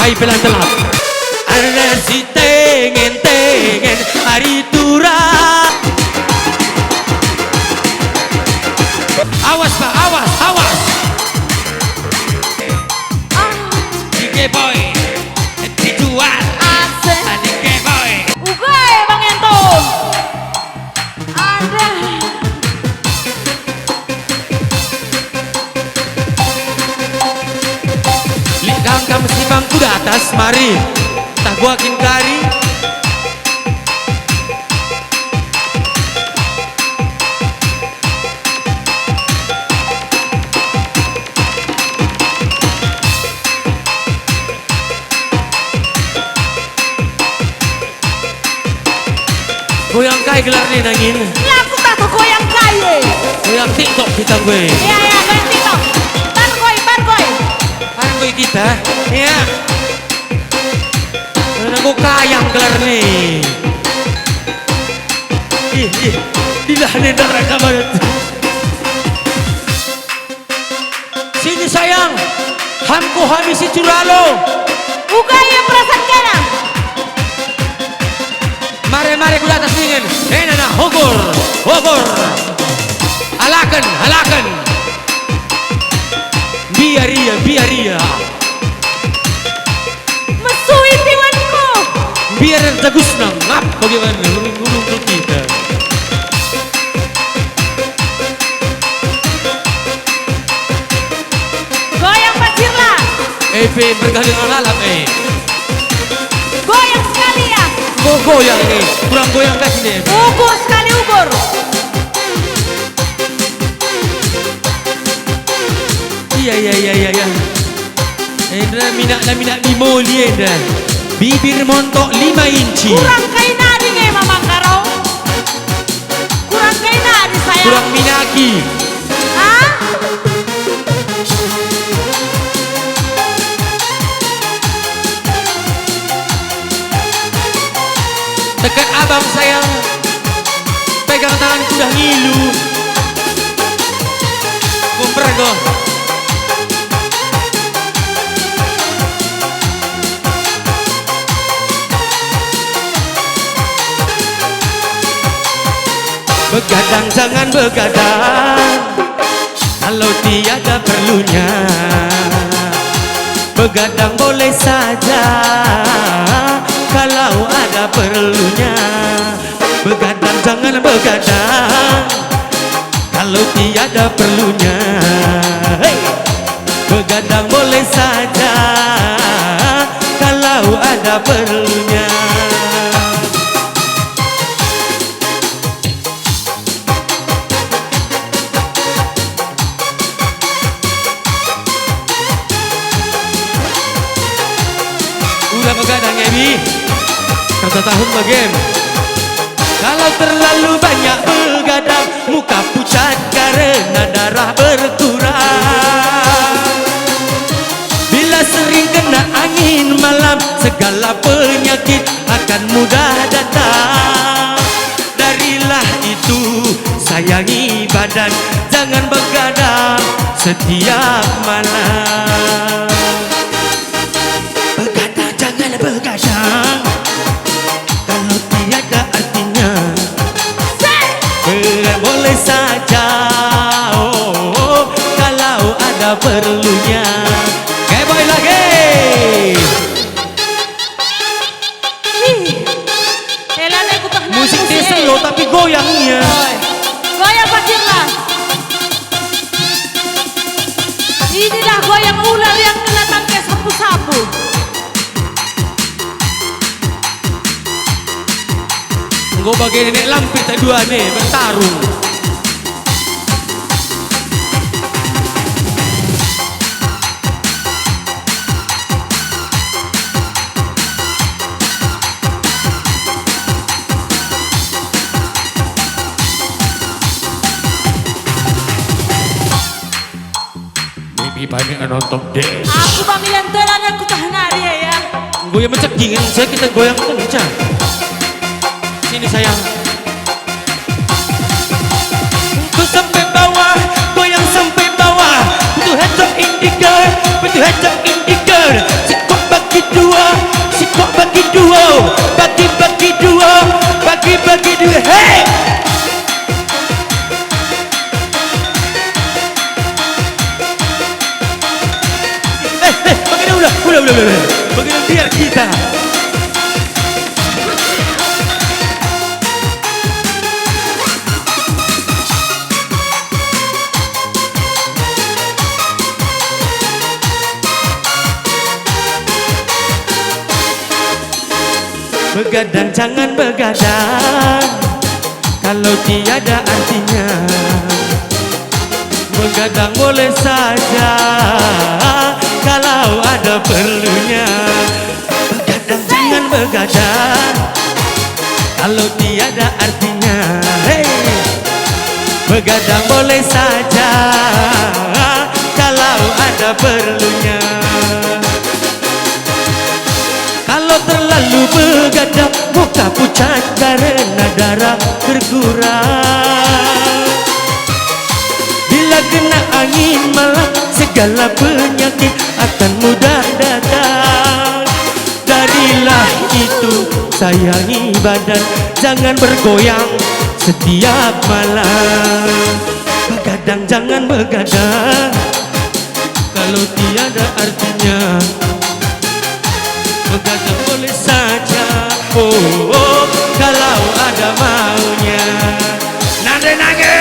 Kai pelan telap. Ada si tengen hari tura. Awas pak, awas. Dike boy, dijual. Dike boy. Ugai Bang Ento. Ada. Likang kamu si bangku di atas mari. Tak buakin kari. Goyang kai gelar ni nangin. Laku tak tuh goyang kaya. Goyang TikTok kita gue. Iya goyang TikTok. Bargoy. Bargoy kita. Iya. Aku kayang gelar ni. Dilah ni neraka banget. Sini sayang. Hamku habisi curalo. Ugai yang perasaan kena. Mari ku atas dingin. Nana hukur. Alakan. Biar ia. Mesui tiwanku. Biar jagus nang ngap bagaimana ngulung kita. Goyang Pak Cirla. Bergandeng alam Goyang sekali ya. Goyang nih, kurang goyang kasih nih. Ukur sekali ukur. Iya. Endra minat di moli Endra. Bibir montok 5 inci. Kurang kain nadi nge Mamang Karo. Kurang kain nadi sayang. Kurang minaki. Hah? Dekat abang sayang. Pegang tanganku dah ngilu. Kumpergo. Begadang jangan begadang kalau tiada perlunya. Begadang boleh saja kalau ada perlunya. Begadang jangan begadang kalau tiada perlunya. Hey! Begadang boleh saja kalau ada perlunya. Udah begadang Ebi, kerja tahun bagian. Kalau terlalu banyak begadang, muka pucat karena darah berkurang. Bila sering kena angin malam, segala penyakit akan mudah datang. Darilah itu sayangi badan, jangan begadang setiap malam. Begadang kalau tiada artinya. Boleh saja kalau ada perlunya. Boy lagi. Musik dia slow tapi goyangnya. Goyang Pak Cirla. Inilah goyang ular yang kena tangkai sapu-sapu. Gue bagian nenek lampir tak dua nih bertarung. Baby banyak nonton deh. Aku pamilihan telan aku tahan hari ya. Goyang menceking, saya kita goyang kencang. Sini sayang. Ku sampai bawah, goyang sampai bawah. Betul head up in the girl, betul head up in the girl. Cukup bagi Begitu biar kita. Begadang jangan begadang kalau tiada artinya. Begadang boleh saja kalau ada perlunya. Begadang jangan begadang kalau tiada artinya. Hey! Begadang boleh saja kalau ada perlunya. Kalau terlalu begadang, muka pucat karena darah berkurang. Bila kena angin malam, segala penyakit akan mudah datang. Darilah itu, sayangi badan, jangan bergoyang setiap malam. Begadang jangan begadang kalau tiada artinya. Begadang boleh saja, oh, kalau ada maunya. Nage.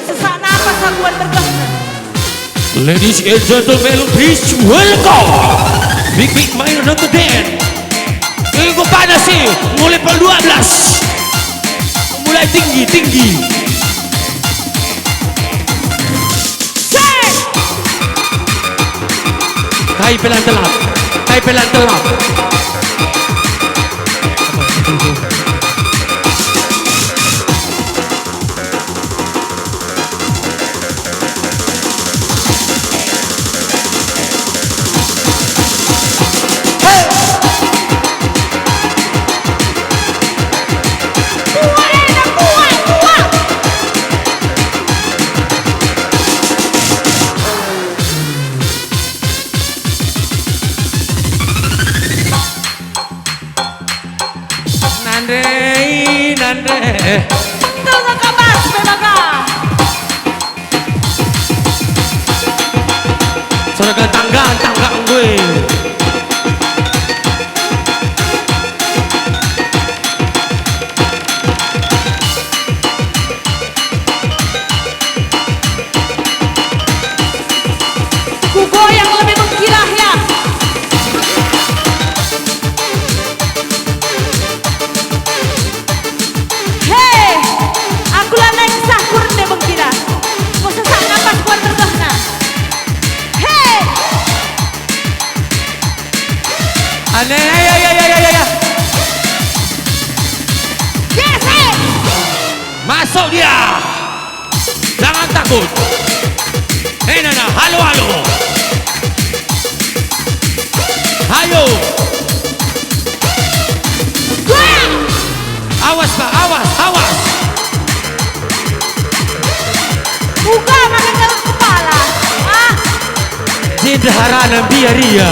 Sesak napas akuan bergahna. Ladies and gentlemen, please welcome Big Mayor Dr. Dan. Ego panas sih, mulai pol 12. Mulai tinggi. Kai pelan telap. Nandre. Tengah kabar, bebaga. Soalnya tangga gue. Kugo yang lebih mengkirah ya. Hei, aku lah naik sahur deh mengkira. Mau sesak napas kuat bergahna. Hei, Aneh, ya. yes, hey. Masuk dia. Jangan takut. Hei Nana, halo. Hayo. Wah, Awas Pak, awas. buka makan dalam kepala. Ah, Cederanan biar dia.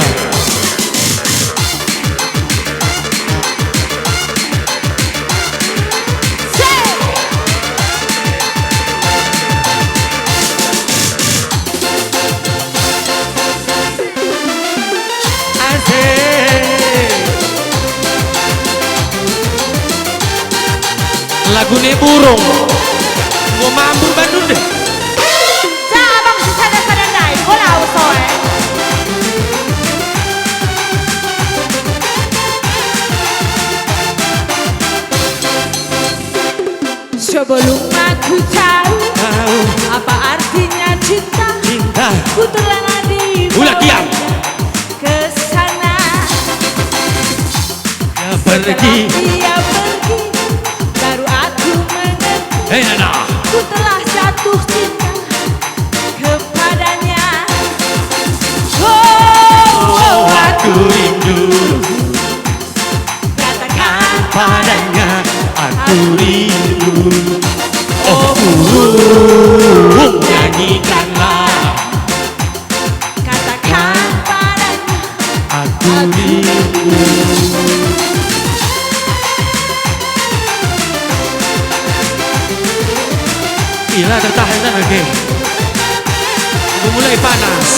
say. Asik. Lagunya burung. Mau mambur Bandung deh. Abang susah-susah dai, kau lau soe. Sebelum aku tahu apa artinya cinta, ku telah Ulah diam. ke sana. Ya pergi. Dia pergi, baru aku mengerti. Hei Nana. Ku telah jatuh cinta kepadanya. Oh, Aku rindu katakan padanya. Aku rindu. oh, Nyanyikanlah. katakan padanya. Aku rindu. Gila tertahan lagi. Udah mulai panas.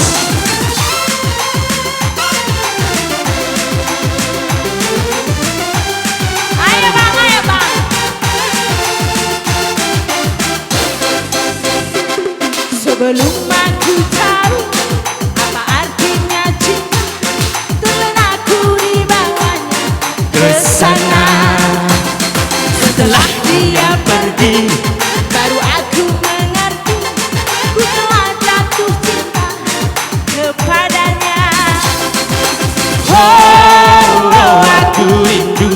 Oh, aku rindu.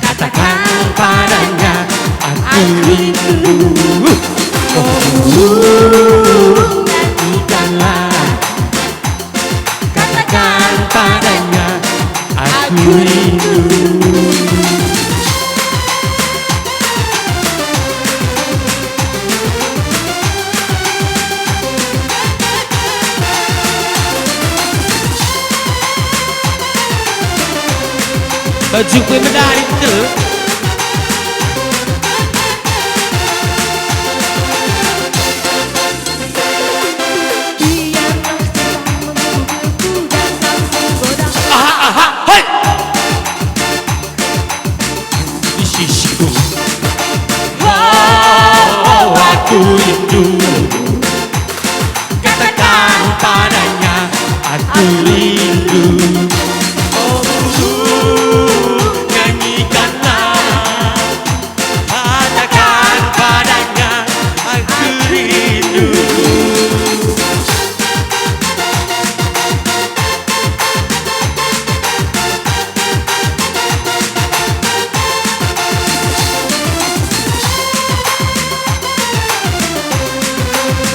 Katakan padanya aku rindu. Nyanyikanlah. Katakan padanya aku rindu. Baju kue medali itu. Aha, aha, hei. Di sisiku. Oh, aku rindu. Katakan padanya aku rindu.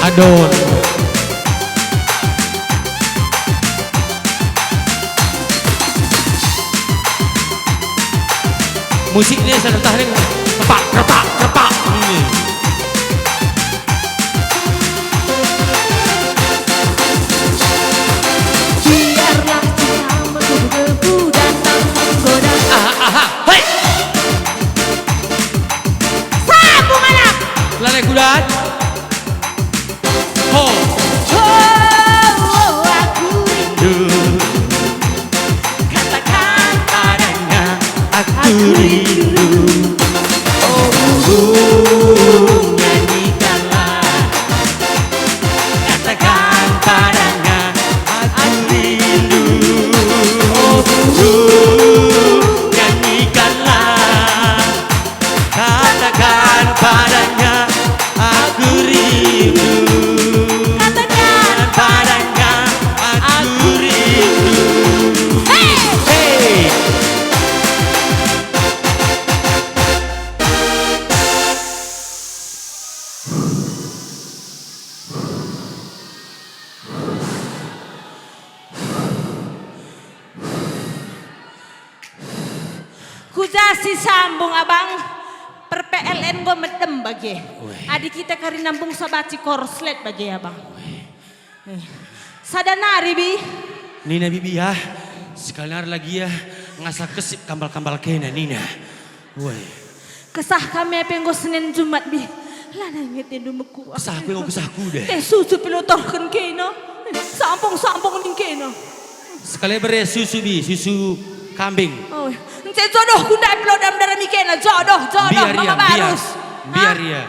Adon. Musiknya saya tahan kepak kepak kepak. Biarlah cinta menggebu-gebu datang menggoda. Aha, aha, hei. Sambung anak. Lalai kuda. Oh, Aku rindu. katakan padanya aku rindu. Oh, nyanyikanlah. Katakan padanya aku rindu. Oh, nyanyikanlah. Katakan padanya aku rindu. Padanya aku rindu. Hey. Kujasi sambung abang. Per PLN gue medem bagi. Adik kita kari nambung sabaci korslet bagi abang. Sadanari bi. Nina bibi ya, sekalian lagi ya ngasah kesip kambal-kambal kena Nina. Woi. Kesah kami apa yang gue Senin Jumat bi. Lana ingetin dumeku. Kesah aku yang kesahku deh. Susu pilotorkan kena. Sampung-sampung ning kena. Sekalian beri susu bi, susu kambing. Oh, encik jodoh ku ndak pelodam darah mikena. Jodoh Biar mama ya, barus. biar ya.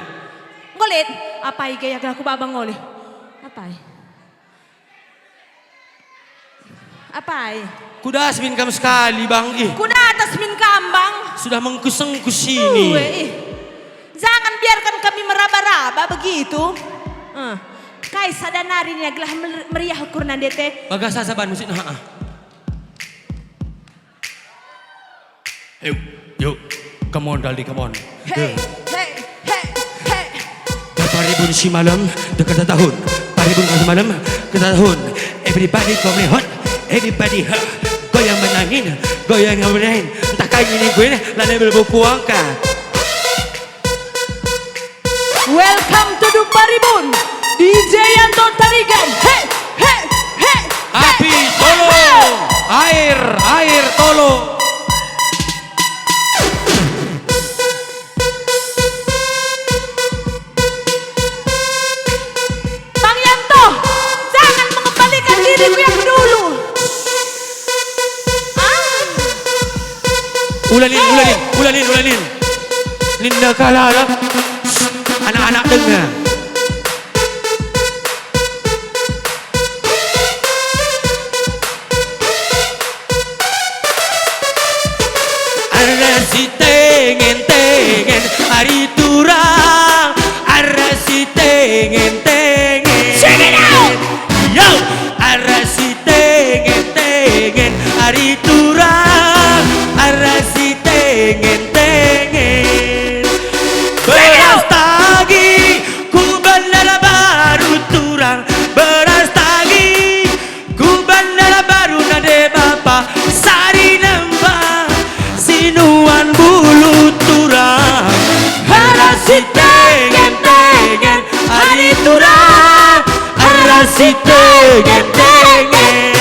Ngolit, apa gaya aku babang ngoli? Apa? Apa? Kuda asmin kamu sekali bang. Kuda atas min kambang. Sudah mengkuseng kusini. Jangan biarkan kami meraba-raba begitu. Kai sadanari ni aglah meriah ukuran dete. Bagas saban musik nah. Yuk, come on Daldi, come on. Hey. Paribun si malam dekat tahun. Paribun si malam dekat tahun. Everybody come hot, everybody hot. Goyang menangin, goyang ngamenain. Entah kayak gini gue nih, lana berbuku angka. Welcome to Paribun, DJ Yanto Tarigan. Hey. Api tolong, air tolong. Diriku yang dulu. Ulanin. Ninda kalah lah. Anak-anak dengar. Arasi tengen hari turang. Arasi tengen. Check it out. Yo. Arasi tengen Arasi tengen tengen,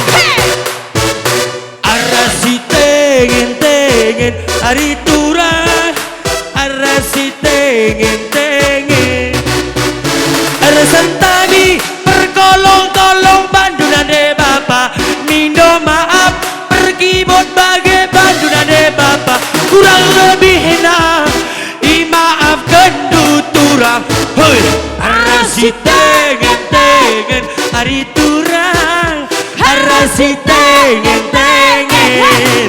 arasi tengen tengen, hari turang, arasi tengen tengen. Arasan tadi perkolong-kolong bandunan de bapa, mindo maaf pergi bot bagai bandunan de bapa, kurang lebih enak, maafkan tuturang, hoi, arasi tengen tengen, hari turang, arasi tengen tengen,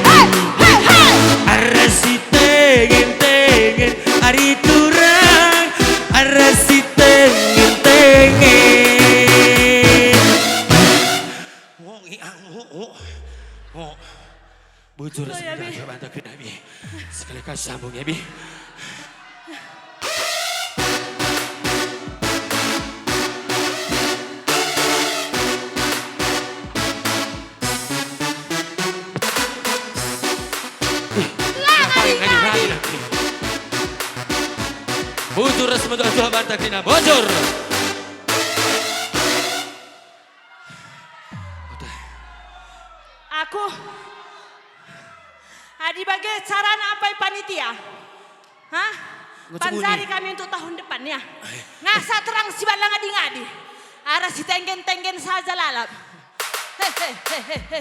arasi tengen tengen, hari turang, arasi tengen tengen. Bujur sebentar, bantu kena bi. Sekali kali sambung ya bi. Bujur sebentar Tuhan bantu kena bujur. Aku Adi bagai cara apa panitia? Hah? Panzari kami untuk tahun depan ya. Ngasa terang si balang ngadi-ngadi. Arah si tenggen-tenggen saja lalap. Hehehe.